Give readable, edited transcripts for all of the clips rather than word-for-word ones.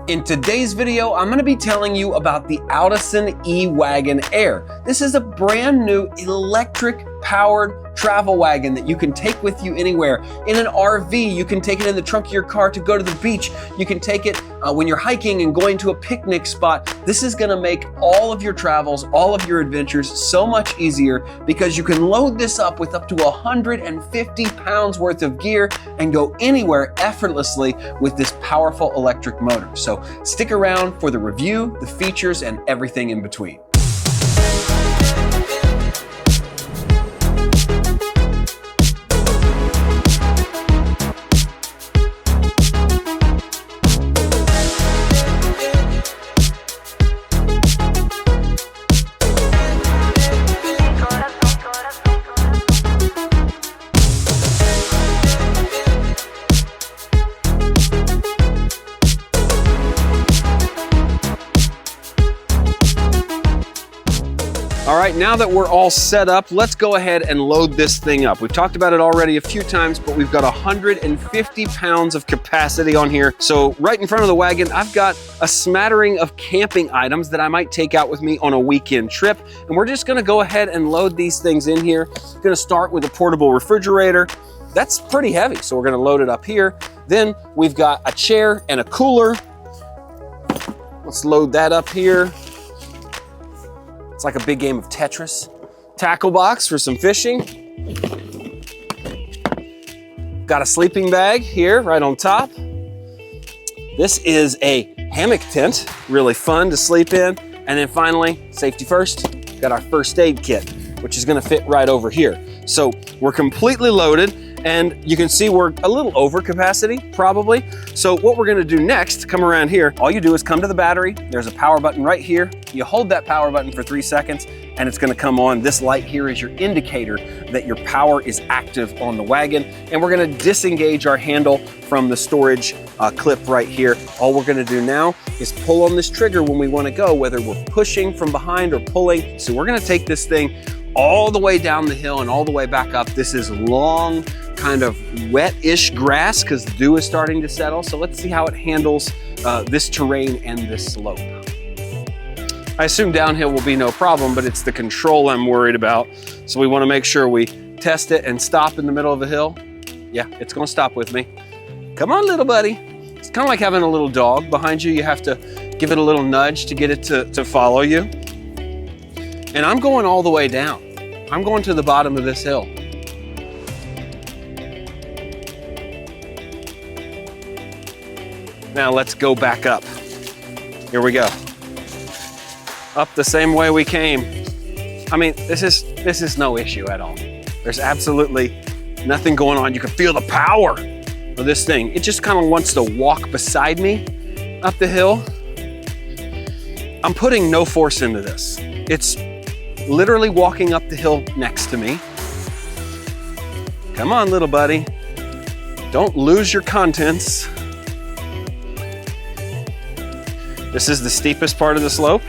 In today's video, I'm going to be telling you about the Outisan E-Wagon Air. This is a brand new electric powered travel wagon that you can take with you anywhere. In an RV, you can take it in the trunk of your car to go to the beach. You can take it when you're hiking and going to a picnic spot. This is gonna make all of your travels, all of your adventures so much easier because you can load this up with up to 150 pounds worth of gear and go anywhere effortlessly with this powerful electric motor. So stick around for the review, the features, and everything in between. All right, now that we're all set up, let's go ahead and load this thing up. We've talked about it already a few times, but we've got 150 pounds of capacity on here. So right in front of the wagon, I've got a smattering of camping items that I might take out with me on a weekend trip. And we're just gonna go ahead and load these things in here. I'm gonna start with a portable refrigerator. That's pretty heavy, so we're gonna load it up here. Then we've got a chair and a cooler. Let's load that up here. It's like a big game of Tetris. Tackle box for some fishing. Got a sleeping bag here right on top. This is a hammock tent, really fun to sleep in. And then finally, safety first, got our first aid kit, which is gonna fit right over here. So we're completely loaded, and you can see we're a little over capacity, probably. So what we're gonna do next, come around here, all you do is come to the battery. There's a power button right here. You hold that power button for 3 seconds, and it's gonna come on. This light here is your indicator that your power is active on the wagon. And we're gonna disengage our handle from the storage clip right here. All we're gonna do now is pull on this trigger when we wanna go, whether we're pushing from behind or pulling. So we're gonna take this thing all the way down the hill and all the way back up. This is long, kind of wet-ish grass because the dew is starting to settle. So let's see how it handles this terrain and this slope. I assume downhill will be no problem, but it's the control I'm worried about. So we want to make sure we test it and stop in the middle of a hill. Yeah, it's gonna stop with me. Come on, little buddy. It's kind of like having a little dog behind you. You have to give it a little nudge to get it to follow you. And I'm going all the way down. I'm going to the bottom of this hill. Now let's go back up. Here we go. Up the same way we came. I mean, this is no issue at all. There's absolutely nothing going on. You can feel the power of this thing. It just kind of wants to walk beside me up the hill. I'm putting no force into this. It's literally walking up the hill next to me. Come on, little buddy. Don't lose your contents. This is the steepest part of the slope.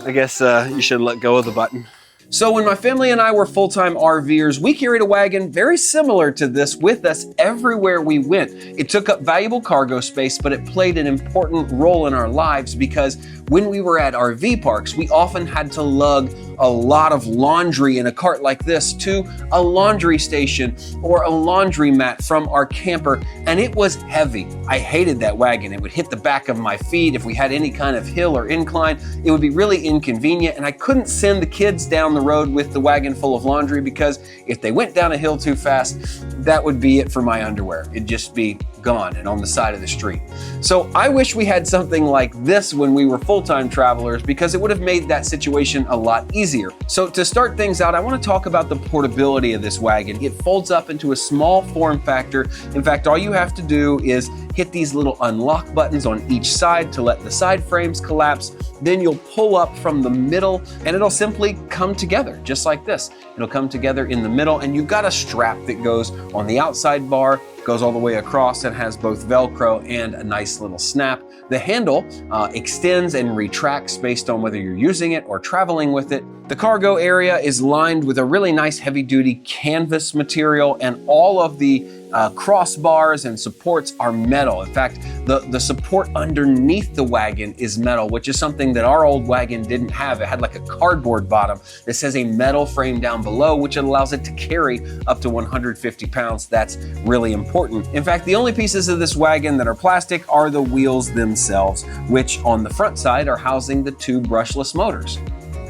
I guess you should let go of the button. So when my family and I were full-time RVers, we carried a wagon very similar to this with us everywhere we went. It took up valuable cargo space, but it played an important role in our lives because when we were at RV parks, we often had to lug a lot of laundry in a cart like this to a laundry station or a laundromat from our camper, and it was heavy. I hated that wagon. It would hit the back of my feet. If we had any kind of hill or incline, it would be really inconvenient, and I couldn't send the kids down the road with the wagon full of laundry because if they went down a hill too fast, that would be it for my underwear. It'd just be gone and on the side of the street. So I wish we had something like this when we were full-time travelers because it would have made that situation a lot easier. So to start things out, I want to talk about the portability of this wagon. It folds up into a small form factor. In fact, all you have to do is hit these little unlock buttons on each side to let the side frames collapse. Then you'll pull up from the middle and it'll simply come together just like this. It'll come together in the middle and you've got a strap that goes on the outside bar, goes all the way across and has both Velcro and a nice little snap. The handle extends and retracts based on whether you're using it or traveling with it. The cargo area is lined with a really nice heavy-duty canvas material, and all of the crossbars and supports are metal. In fact, the support underneath the wagon is metal, which is something that our old wagon didn't have. It had like a cardboard bottom. This has a metal frame down below, which allows it to carry up to 150 pounds. That's really important. In fact, the only pieces of this wagon that are plastic are the wheels themselves, which on the front side are housing the two brushless motors.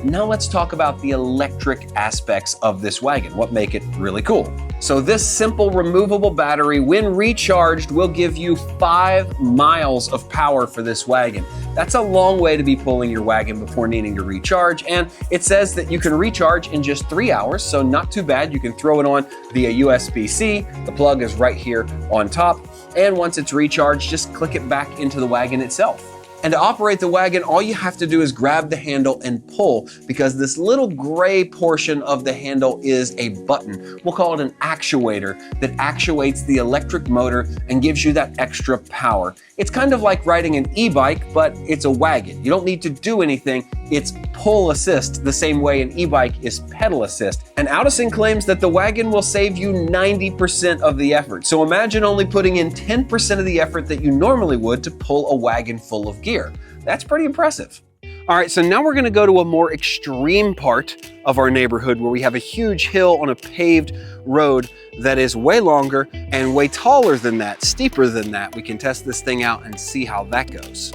Now let's talk about the electric aspects of this wagon, what make it really cool. So this simple removable battery, when recharged, will give you 5 miles of power for this wagon. That's a long way to be pulling your wagon before needing to recharge, and it says that you can recharge in just 3 hours, so not too bad. You can throw it on via USB-C. The plug is right here on top, and once it's recharged, just click it back into the wagon itself. And to operate the wagon, all you have to do is grab the handle and pull, because this little gray portion of the handle is a button. We'll call it an actuator that actuates the electric motor and gives you that extra power. It's kind of like riding an e-bike, but it's a wagon. You don't need to do anything. It's pull assist, the same way an e-bike is pedal assist. And Outisan claims that the wagon will save you 90% of the effort. So imagine only putting in 10% of the effort that you normally would to pull a wagon full of gear. That's pretty impressive. All right, so now we're gonna go to a more extreme part of our neighborhood where we have a huge hill on a paved road that is way longer and way taller than that, steeper than that. We can test this thing out and see how that goes.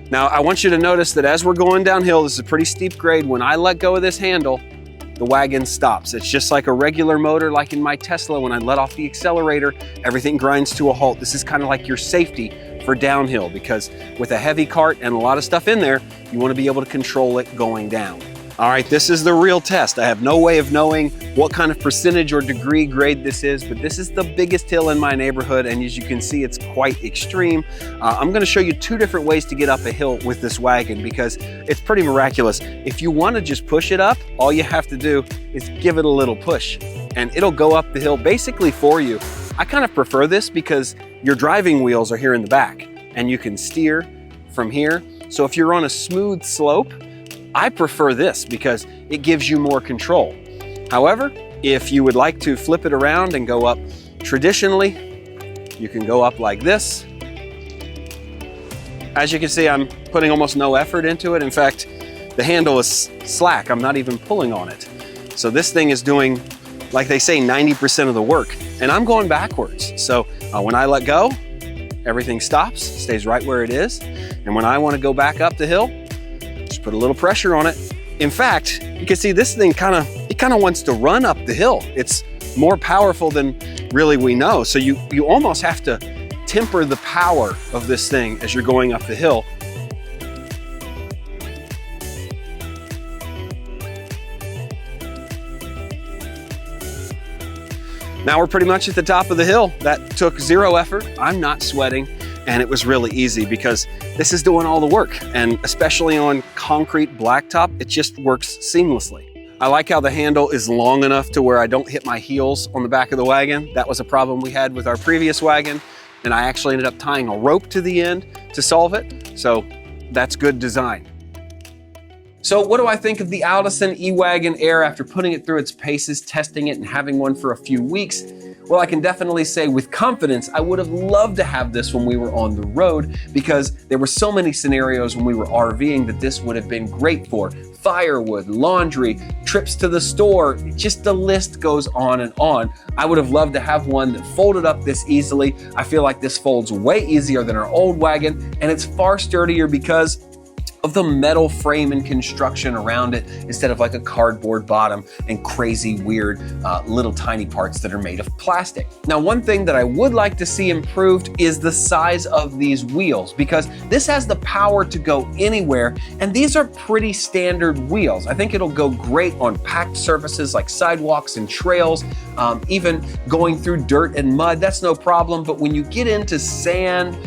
Now, I want you to notice that as we're going downhill, this is a pretty steep grade. When I let go of this handle, the wagon stops. It's just like a regular motor, like in my Tesla. When I let off the accelerator, everything grinds to a halt. This is kind of like your safety for downhill, because with a heavy cart and a lot of stuff in there, you want to be able to control it going down. All right, this is the real test. I have no way of knowing what kind of percentage or degree grade this is, but this is the biggest hill in my neighborhood, and as you can see, it's quite extreme. I'm gonna show you 2 different ways to get up a hill with this wagon, because it's pretty miraculous. If you wanna just push it up, all you have to do is give it a little push, and it'll go up the hill basically for you. I kind of prefer this because your driving wheels are here in the back, and you can steer from here. So if you're on a smooth slope, I prefer this because it gives you more control. However, if you would like to flip it around and go up traditionally, you can go up like this. As you can see, I'm putting almost no effort into it. In fact, the handle is slack. I'm not even pulling on it. So this thing is doing, like they say, 90% of the work, and I'm going backwards. So when I let go, everything stops, stays right where it is. And when I want to go back up the hill, just put a little pressure on it. In fact, you can see this thing kind of wants to run up the hill. It's more powerful than really we know. So you almost have to temper the power of this thing as you're going up the hill. Now we're pretty much at the top of the hill. That took 0 effort. I'm not sweating. And it was really easy because this is doing all the work, and especially on concrete blacktop, it just works seamlessly. I like how the handle is long enough to where I don't hit my heels on the back of the wagon. That was a problem we had with our previous wagon, and I actually ended up tying a rope to the end to solve it. So that's good design. So what do I think of the Outisan E-Wagon Air after putting it through its paces, testing it, and having one for a few weeks? Well, I can definitely say with confidence, I would have loved to have this when we were on the road, because there were so many scenarios when we were RVing that this would have been great for. Firewood, laundry, trips to the store, just the list goes on and on. I would have loved to have one that folded up this easily. I feel like this folds way easier than our old wagon, and it's far sturdier because of the metal frame and construction around it, instead of like a cardboard bottom and crazy weird little tiny parts that are made of plastic. Now, one thing that I would like to see improved is the size of these wheels, because this has the power to go anywhere, and these are pretty standard wheels. I think it'll go great on packed surfaces like sidewalks and trails, even going through dirt and mud, that's no problem. But when you get into sand,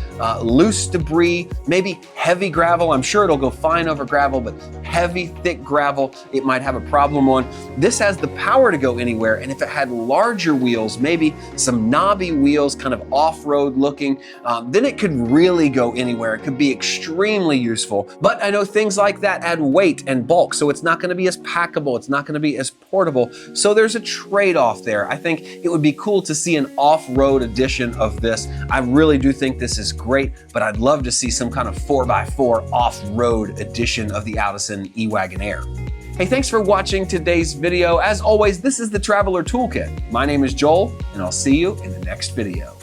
loose debris, maybe heavy gravel, I'm sure it'll go go fine over gravel, but heavy, thick gravel, it might have a problem on. This has the power to go anywhere, and if it had larger wheels, maybe some knobby wheels, kind of off-road looking, then it could really go anywhere. It could be extremely useful. But I know things like that add weight and bulk, so it's not gonna be as packable, it's not gonna be as portable, so there's a trade-off there. I think it would be cool to see an off-road edition of this. I really do think this is great, but I'd love to see some kind of 4x4 off-road edition of the Outisan E-Wagon Air. Hey, thanks for watching today's video. As always, this is the Traveler Toolkit. My name is Joel, and I'll see you in the next video.